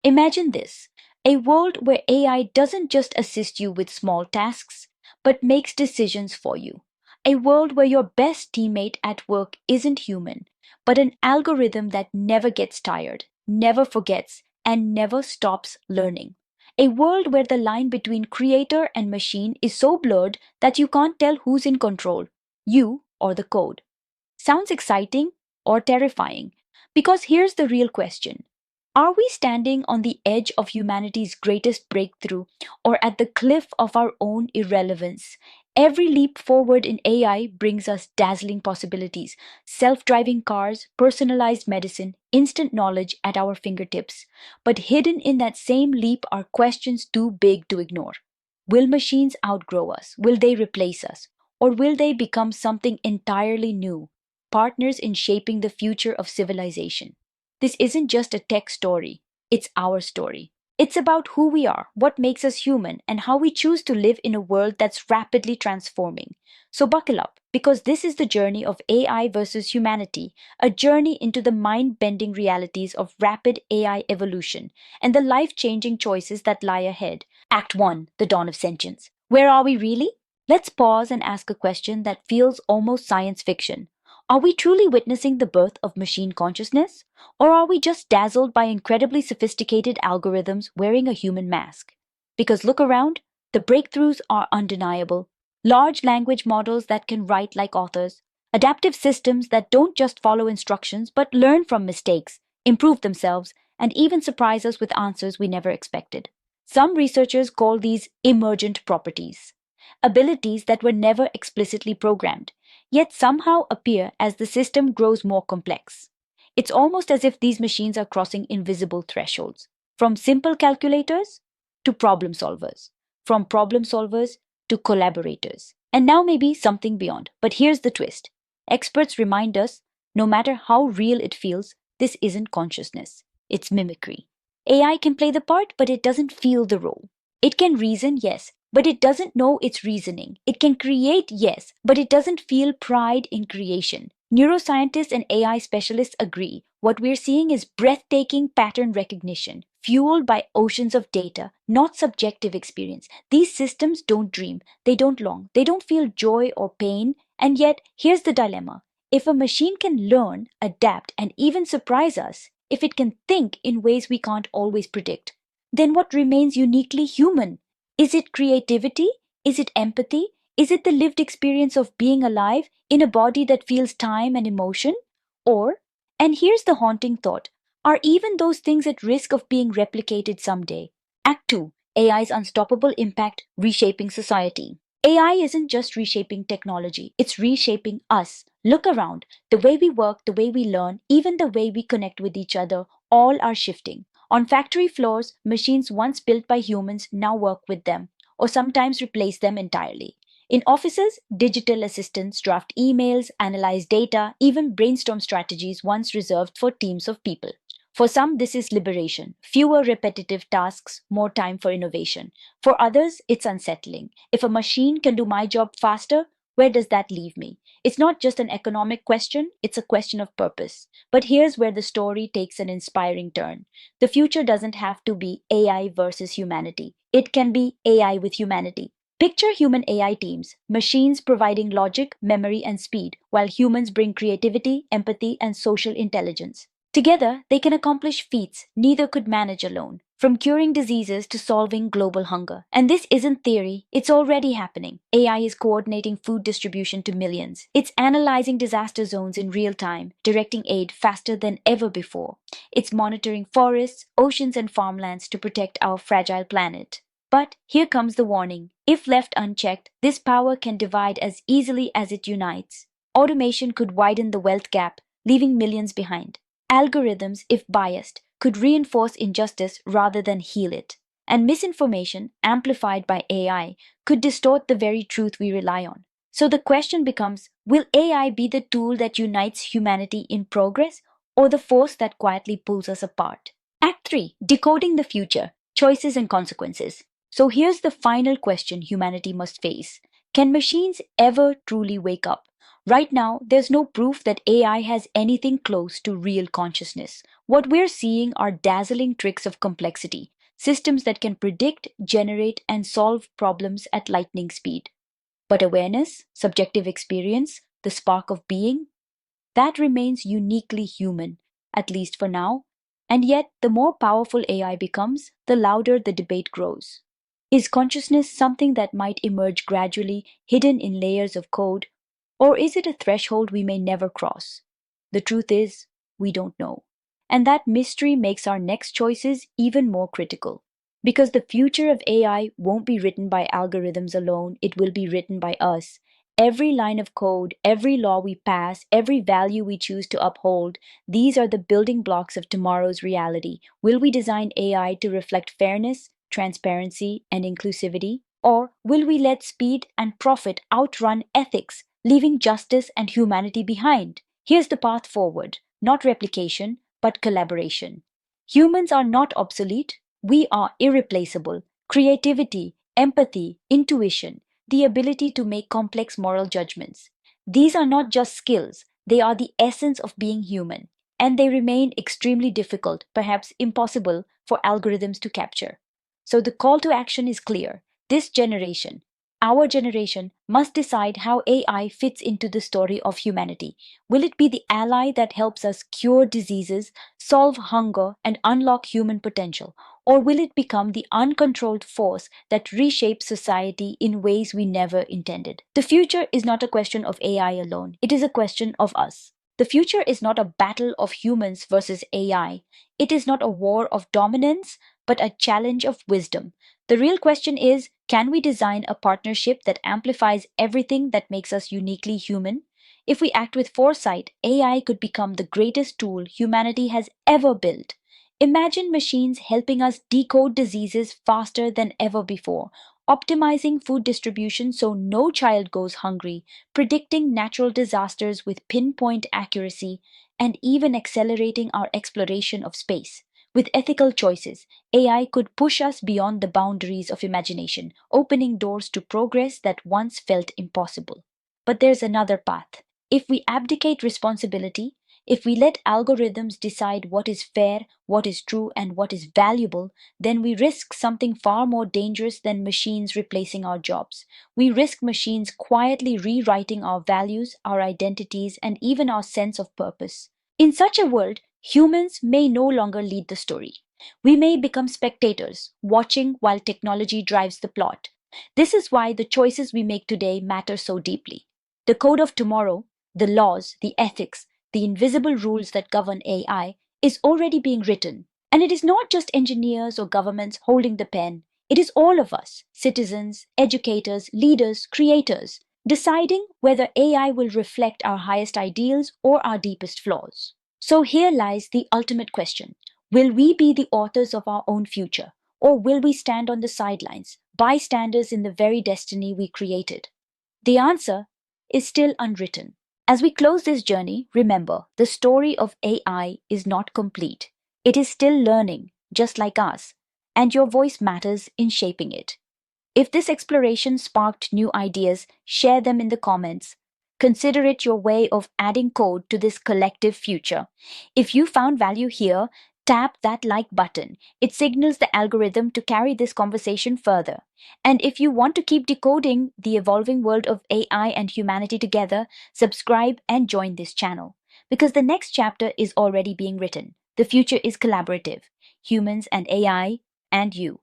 Imagine this, a world where AI doesn't just assist you with small tasks, but makes decisions for you. A world where your best teammate at work isn't human, but an algorithm that never gets tired, never forgets, and never stops learning. A world where the line between creator and machine is so blurred that you can't tell who's in control, you or the code. Sounds exciting or terrifying? Because here's the real question. Are we standing on the edge of humanity's greatest breakthrough or at the cliff of our own irrelevance? Every leap forward in AI brings us dazzling possibilities: self driving cars, personalized medicine, instant knowledge at our fingertips. But hidden in that same leap are questions too big to ignore. Will machines outgrow us? Will they replace us? Or will they become something entirely new, partners in shaping the future of civilization? This isn't just a tech story, it's our story. It's about who we are, what makes us human, and how we choose to live in a world that's rapidly transforming. So buckle up, because this is the journey of AI versus humanity, a journey into the mind bending realities of rapid AI evolution and the life changing choices that lie ahead. Act 1: The Dawn of Sentience. Where are we really? Let's pause and ask a question that feels almost science fiction. Are we truly witnessing the birth of machine consciousness? Or are we just dazzled by incredibly sophisticated algorithms wearing a human mask? Because look around, the breakthroughs are undeniable. Large language models that can write like authors, adaptive systems that don't just follow instructions but learn from mistakes, improve themselves, and even surprise us with answers we never expected. Some researchers call these emergent properties, abilities that were never explicitly programmed, yet somehow appear as the system grows more complex. It's almost as if these machines are crossing invisible thresholds, from simple calculators to problem solvers, from problem solvers to collaborators, and now maybe something beyond. But here's the twist. Experts remind us no matter how real it feels, this isn't consciousness, it's mimicry. AI can play the part, but it doesn't feel the role. It can reason, yes, but it doesn't know it's reasoning. It can create, yes, but it doesn't feel pride in creation. Neuroscientists and AI specialists agree. What we're seeing is breathtaking pattern recognition, fueled by oceans of data, not subjective experience. These systems don't dream, they don't long, they don't feel joy or pain. And yet, here's the dilemma. If a machine can learn, adapt, and even surprise us, if it can think in ways we can't always predict, then what remains uniquely human? Is it creativity? Is it empathy? Is it the lived experience of being alive in a body that feels time and emotion? Or, and here's the haunting thought, are even those things at risk of being replicated someday? Act 2: AI's Unstoppable Impact, Reshaping Society. AI isn't just reshaping technology, it's reshaping us. Look around. The way we work, the way we learn, even the way we connect with each other, all are shifting. On factory floors, machines once built by humans now work with them, or sometimes replace them entirely. In offices, digital assistants draft emails, analyze data, even brainstorm strategies once reserved for teams of people. For some, this is liberation: fewer repetitive tasks, more time for innovation. For others, it's unsettling. If a machine can do my job faster, where does that leave me? It's not just an economic question, it's a question of purpose. But here's where the story takes an inspiring turn. The future doesn't have to be AI versus humanity. It can be AI with humanity. Picture human AI teams, machines providing logic, memory, and speed, while humans bring creativity, empathy, and social intelligence. Together, they can accomplish feats neither could manage alone, from curing diseases to solving global hunger. And this isn't theory, it's already happening. AI is coordinating food distribution to millions. It's analyzing disaster zones in real time, directing aid faster than ever before. It's monitoring forests, oceans, and farmlands to protect our fragile planet. But here comes the warning. If left unchecked, this power can divide as easily as it unites. Automation could widen the wealth gap, leaving millions behind. Algorithms, if biased, could reinforce injustice rather than heal it. And misinformation, amplified by AI, could distort the very truth we rely on. So the question becomes, will AI be the tool that unites humanity in progress, or the force that quietly pulls us apart? Act 3: Decoding the Future, Choices and Consequences. So here's the final question humanity must face. Can machines ever truly wake up? Right now, there's no proof that AI has anything close to real consciousness. What we're seeing are dazzling tricks of complexity, systems that can predict, generate, and solve problems at lightning speed. But awareness, subjective experience, the spark of being, that remains uniquely human, at least for now. And yet, the more powerful AI becomes, the louder the debate grows. Is consciousness something that might emerge gradually, hidden in layers of code, or is it a threshold we may never cross? The truth is, we don't know. And that mystery makes our next choices even more critical. Because the future of AI won't be written by algorithms alone, it will be written by us. Every line of code, every law we pass, every value we choose to uphold, these are the building blocks of tomorrow's reality. Will we design AI to reflect fairness, transparency, and inclusivity? Or will we let speed and profit outrun ethics, leaving justice and humanity behind? Here's the path forward, not replication, but collaboration. Humans are not obsolete, we are irreplaceable. Creativity, empathy, intuition, the ability to make complex moral judgments. These are not just skills, they are the essence of being human, and they remain extremely difficult, perhaps impossible, for algorithms to capture. So the call to action is clear. This generation, our generation, must decide how AI fits into the story of humanity. Will it be the ally that helps us cure diseases, solve hunger, and unlock human potential? Or will it become the uncontrolled force that reshapes society in ways we never intended? The future is not a question of AI alone, it is a question of us. The future is not a battle of humans versus AI. It is not a war of dominance, but a challenge of wisdom. The real question is, can we design a partnership that amplifies everything that makes us uniquely human? If we act with foresight, AI could become the greatest tool humanity has ever built. Imagine machines helping us decode diseases faster than ever before, optimizing food distribution so no child goes hungry, predicting natural disasters with pinpoint accuracy, and even accelerating our exploration of space. With ethical choices, AI could push us beyond the boundaries of imagination, opening doors to progress that once felt impossible. But there's another path. If we abdicate responsibility, if we let algorithms decide what is fair, what is true, and what is valuable, then we risk something far more dangerous than machines replacing our jobs. We risk machines quietly rewriting our values, our identities, and even our sense of purpose. In such a world, humans may no longer lead the story. We may become spectators, watching while technology drives the plot. This is why the choices we make today matter so deeply. The code of tomorrow, the laws, the ethics, the invisible rules that govern AI, is already being written. And it is not just engineers or governments holding the pen, it is all of us, citizens, educators, leaders, creators, deciding whether AI will reflect our highest ideals or our deepest flaws. So here lies the ultimate question. Will we be the authors of our own future, or will we stand on the sidelines, bystanders in the very destiny we created? The answer is still unwritten. As we close this journey, remember the story of AI is not complete. It is still learning, just like us, and your voice matters in shaping it. If this exploration sparked new ideas, share them in the comments. Consider it your way of adding code to this collective future. If you found value here, tap that like button. It signals the algorithm to carry this conversation further. And if you want to keep decoding the evolving world of AI and humanity together, subscribe and join this channel. Because the next chapter is already being written. The future is collaborative. Humans and AI and you.